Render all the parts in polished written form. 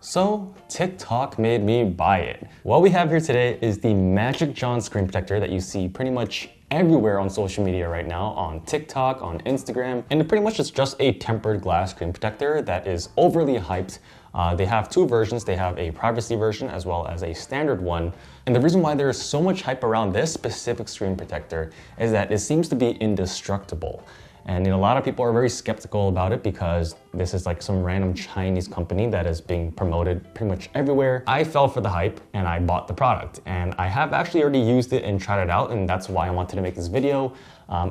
So TikTok made me buy it. What we have here today is the Magic John screen protector that you see pretty much everywhere on social media right now, on TikTok, on Instagram, and it pretty much is just a tempered glass screen protector that is overly hyped. They have two versions. They have a privacy version as well as a standard one. And the reason why there is so much hype around this specific screen protector is that it seems to be indestructible. And a lot of people are very skeptical about it because this is like some random Chinese company that is being promoted pretty much everywhere. I fell for the hype and I bought the product. And I have actually already used it and tried it out, and that's why I wanted to make this video.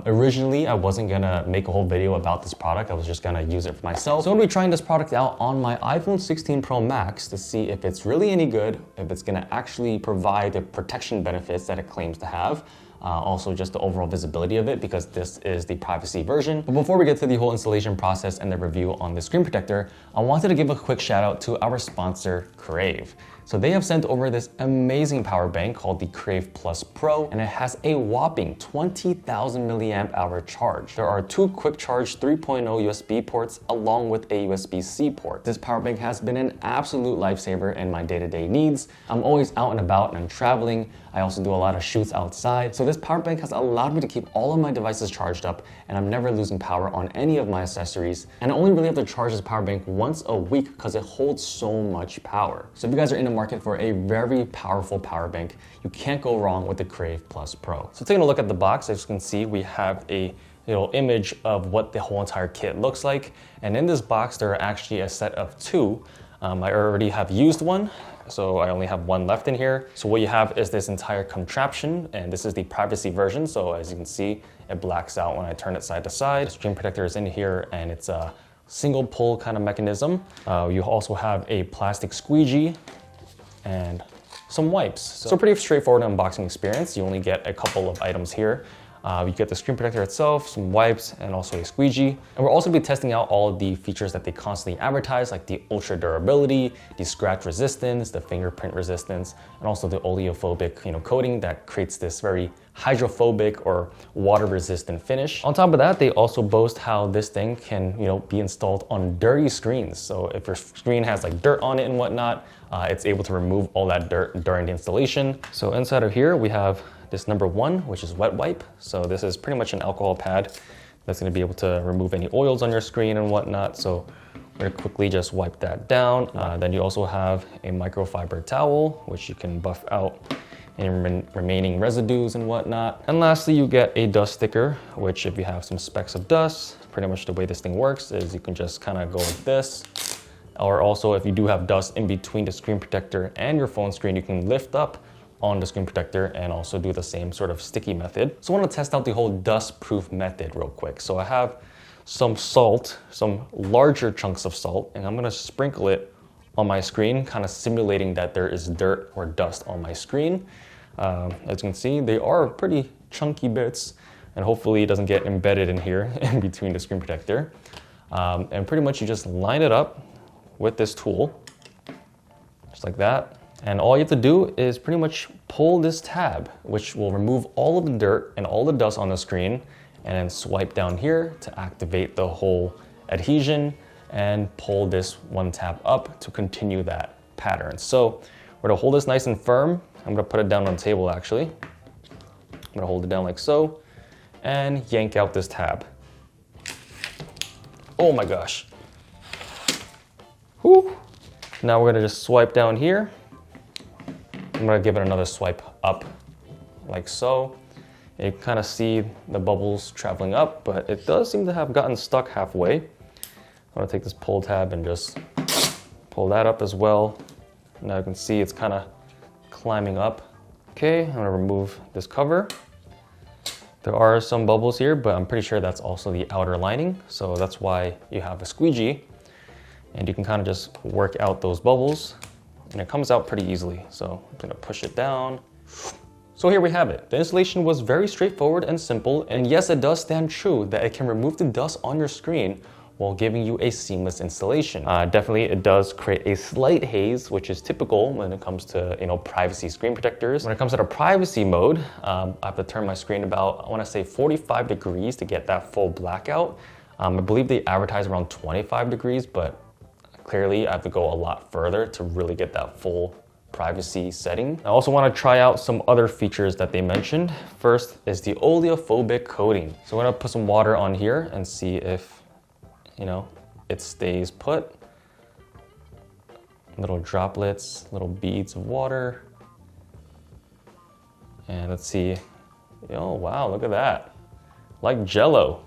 Originally, I wasn't gonna make a whole video about this product. I was just gonna use it for myself. So I'm gonna be trying this product out on my iPhone 16 Pro Max to see if it's really any good, if it's gonna actually provide the protection benefits that it claims to have. Also just the overall visibility of it, because this is the privacy version. But before we get to the whole installation process and the review on the screen protector, I wanted to give a quick shout out to our sponsor, CRAVE. So they have sent over this amazing power bank called the CRAVE Plus Pro, and it has a whopping 20,000 milliamp hour charge. There are two quick charge 3.0 USB ports along with a USB-C port. This power bank has been an absolute lifesaver in my day-to-day needs. I'm always out and about and I'm traveling. I also do a lot of shoots outside. So this power bank has allowed me to keep all of my devices charged up, and I'm never losing power on any of my accessories. And I only really have to charge this power bank once a week because it holds so much power. So if you guys are in the market for a very powerful power bank, you can't go wrong with the CRAVE Plus Pro. So taking a look at the box, as you can see, we have a little image of what the whole entire kit looks like. And in this box, there are actually a set of two. I already have used one, so I only have one left in here. So what you have is this entire contraption, and this is the privacy version. So as you can see, it blacks out when I turn it side to side. The screen protector is in here, and it's a single pull kind of mechanism. You also have a plastic squeegee and some wipes. So pretty straightforward unboxing experience. You only get a couple of items here. You get the screen protector itself, some wipes, and also a squeegee. And we're also gonna be testing out all of the features that they constantly advertise, like the ultra durability, the scratch resistance, the fingerprint resistance, and also the oleophobic coating that creates this very hydrophobic or water resistant finish. On top of that, they also boast how this thing can be installed on dirty screens. So if your screen has like dirt on it and whatnot, it's able to remove all that dirt during the installation. So inside of here, we have this number one, which is wet wipe. So this is pretty much an alcohol pad that's gonna be able to remove any oils on your screen and whatnot. So we're gonna quickly just wipe that down. Then you also have a microfiber towel, which you can buff out any remaining residues and whatnot. And lastly, you get a dust sticker, which if you have some specks of dust, pretty much the way this thing works is you can just kind of go like this. Or also if you do have dust in between the screen protector and your phone screen, you can lift up on the screen protector and also do the same sort of sticky method. So I want to test out the whole dust proof method real quick. So I have some salt, some larger chunks of salt, and I'm gonna sprinkle it on my screen, kind of simulating that there is dirt or dust on my screen. As you can see, they are pretty chunky bits, and hopefully it doesn't get embedded in here in between the screen protector. And pretty much you just line it up with this tool, just like that. And all you have to do is pretty much pull this tab, which will remove all of the dirt and all the dust on the screen, and then swipe down here to activate the whole adhesion, and pull this one tab up to continue that pattern. So we're gonna hold this nice and firm. I'm gonna put it down on the table actually. I'm gonna hold it down like so, and yank out this tab. Oh my gosh. Whew. Now we're gonna just swipe down here. I'm gonna give it another swipe up, like so. You kind of see the bubbles traveling up, but it does seem to have gotten stuck halfway. I'm gonna take this pull tab and just pull that up as well. Now you can see it's kind of climbing up. Okay, I'm gonna remove this cover. There are some bubbles here, but I'm pretty sure that's also the outer lining. So that's why you have a squeegee, and you can kind of just work out those bubbles. And it comes out pretty easily. So I'm gonna push it down. So here we have it. The installation was very straightforward and simple. And yes, it does stand true that it can remove the dust on your screen while giving you a seamless installation. Definitely it does create a slight haze, which is typical when it comes to privacy screen protectors. When it comes to the privacy mode, I have to turn my screen about, I wanna say 45 degrees to get that full blackout. I believe they advertise around 25 degrees, but clearly I have to go a lot further to really get that full privacy setting. I also want to try out some other features that they mentioned. First is the oleophobic coating. So I'm going to put some water on here and see if, it stays put. Little droplets, little beads of water. And let's see. Oh, wow, look at that. Like Jello.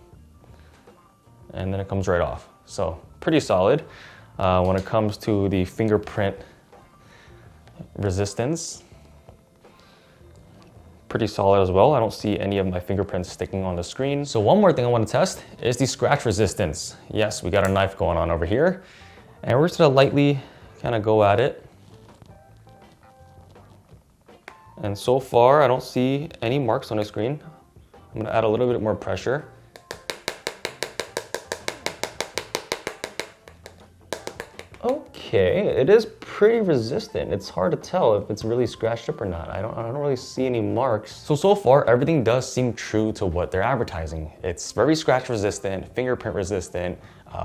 And then it comes right off. So pretty solid. When it comes to the fingerprint resistance, pretty solid as well. I don't see any of my fingerprints sticking on the screen. So one more thing I want to test is the scratch resistance. Yes, we got a knife going on over here. And we're just gonna lightly kind of go at it. And so far, I don't see any marks on the screen. I'm gonna add a little bit more pressure. Okay, it is pretty resistant. It's hard to tell if it's really scratched up or not. I don't really see any marks. So far, everything does seem true to what they're advertising. It's very scratch resistant, fingerprint resistant,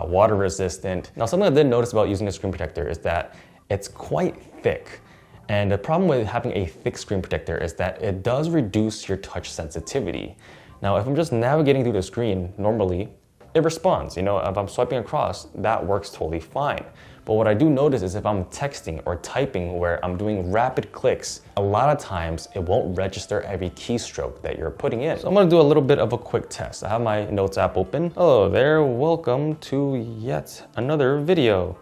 water resistant. Now, something I did notice about using a screen protector is that it's quite thick. And the problem with having a thick screen protector is that it does reduce your touch sensitivity. Now, if I'm just navigating through the screen, normally, it responds. If I'm swiping across, that works totally fine. But what I do notice is if I'm texting or typing where I'm doing rapid clicks, a lot of times it won't register every keystroke that you're putting in. So I'm gonna do a little bit of a quick test. I have my Notes app open. Hello there, welcome to yet another video.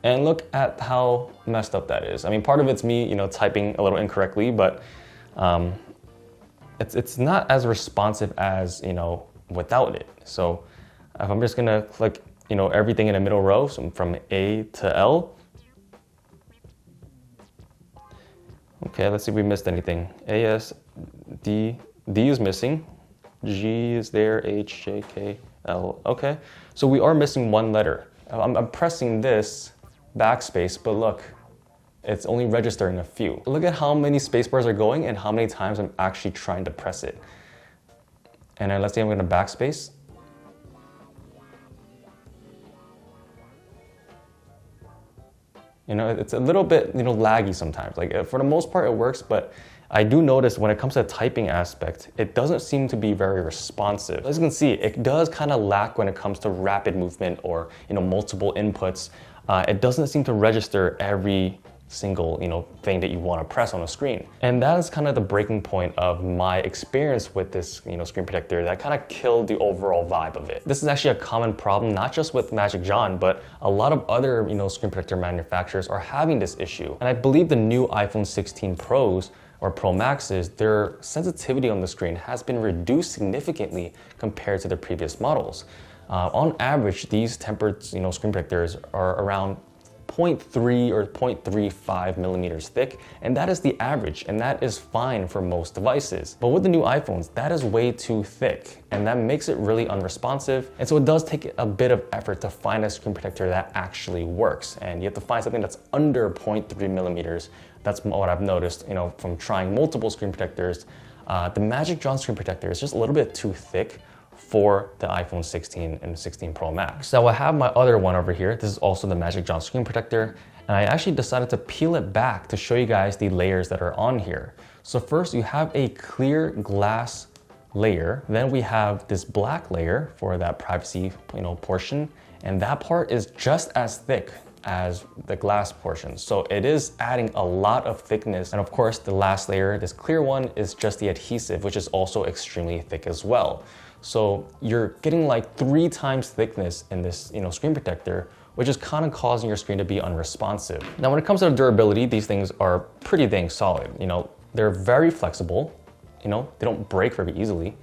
And look at how messed up that is. I mean, part of it's me, typing a little incorrectly, but it's not as responsive as, without it. So if I'm just gonna click, everything in the middle row, so from A to L. Okay, let's see if we missed anything. A, S, D is missing. G is there, H, J, K, L. Okay, so we are missing one letter. I'm pressing this backspace, but look, it's only registering a few. Look at how many spacebars are going and how many times I'm actually trying to press it. And then let's say I'm gonna backspace. It's a little bit, laggy sometimes. Like for the most part it works, but I do notice when it comes to the typing aspect, it doesn't seem to be very responsive. As you can see, it does kind of lack when it comes to rapid movement or, multiple inputs. It doesn't seem to register every single, thing that you want to press on a screen. And that is kind of the breaking point of my experience with this, screen protector that kind of killed the overall vibe of it. This is actually a common problem, not just with Magic John, but a lot of other, screen protector manufacturers are having this issue. And I believe the new iPhone 16 Pros or Pro Maxes, their sensitivity on the screen has been reduced significantly compared to the previous models. On average, these tempered, screen protectors are around 0.3 or 0.35 millimeters thick, and that is the average, and that is fine for most devices. But with the new iPhones, that is way too thick, and that makes it really unresponsive. And so it does take a bit of effort to find a screen protector that actually works, and you have to find something that's under 0.3 millimeters. That's what I've noticed, from trying multiple screen protectors. The Magic John screen protector is just a little bit too thick for the iPhone 16 and 16 Pro Max. So I have my other one over here. This is also the Magic John screen protector. And I actually decided to peel it back to show you guys the layers that are on here. So first you have a clear glass layer. Then we have this black layer for that privacy, portion. And that part is just as thick as the glass portion. So it is adding a lot of thickness. And of course, the last layer, this clear one, is just the adhesive, which is also extremely thick as well. So you're getting like 3 times thickness in this, screen protector, which is kind of causing your screen to be unresponsive. Now, when it comes to durability, these things are pretty dang solid. They're very flexible. They don't break very easily.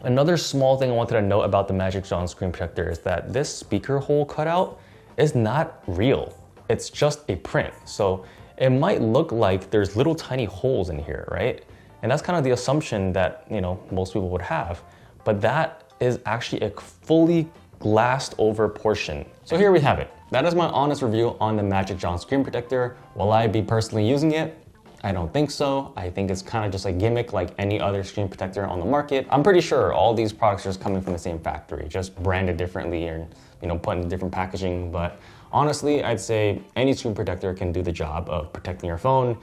Another small thing I wanted to note about the Magic John screen protector is that this speaker hole cutout is not real. It's just a print. So it might look like there's little tiny holes in here, right? And that's kind of the assumption that, most people would have. But that is actually a fully glassed over portion. So here we have it. That is my honest review on the Magic John screen protector. Will I be personally using it? I don't think so. I think it's kind of just a gimmick like any other screen protector on the market. I'm pretty sure all these products are just coming from the same factory, just branded differently and put in different packaging. But honestly, I'd say any screen protector can do the job of protecting your phone.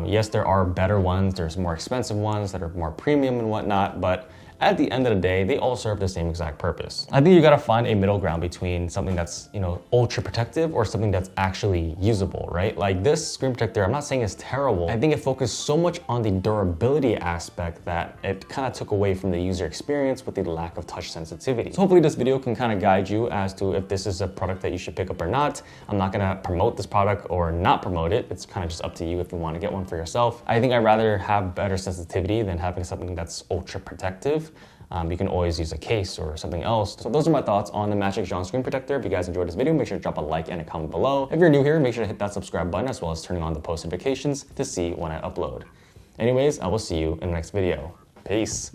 Yes, there are better ones, there's more expensive ones that are more premium and whatnot, but at the end of the day, they all serve the same exact purpose. I think you gotta find a middle ground between something that's, ultra protective or something that's actually usable, right? Like this screen protector, I'm not saying it's terrible. I think it focused so much on the durability aspect that it kind of took away from the user experience with the lack of touch sensitivity. So hopefully this video can kind of guide you as to if this is a product that you should pick up or not. I'm not gonna promote this product or not promote it. It's kind of just up to you if you want to get one for yourself. I think I'd rather have better sensitivity than having something that's ultra protective. You can always use a case or something else. So those are my thoughts on the Magic John screen protector. If you guys enjoyed this video, make sure to drop a like and a comment below. If you're new here, make sure to hit that subscribe button as well as turning on the post notifications to see when I upload. Anyways, I will see you in the next video. Peace.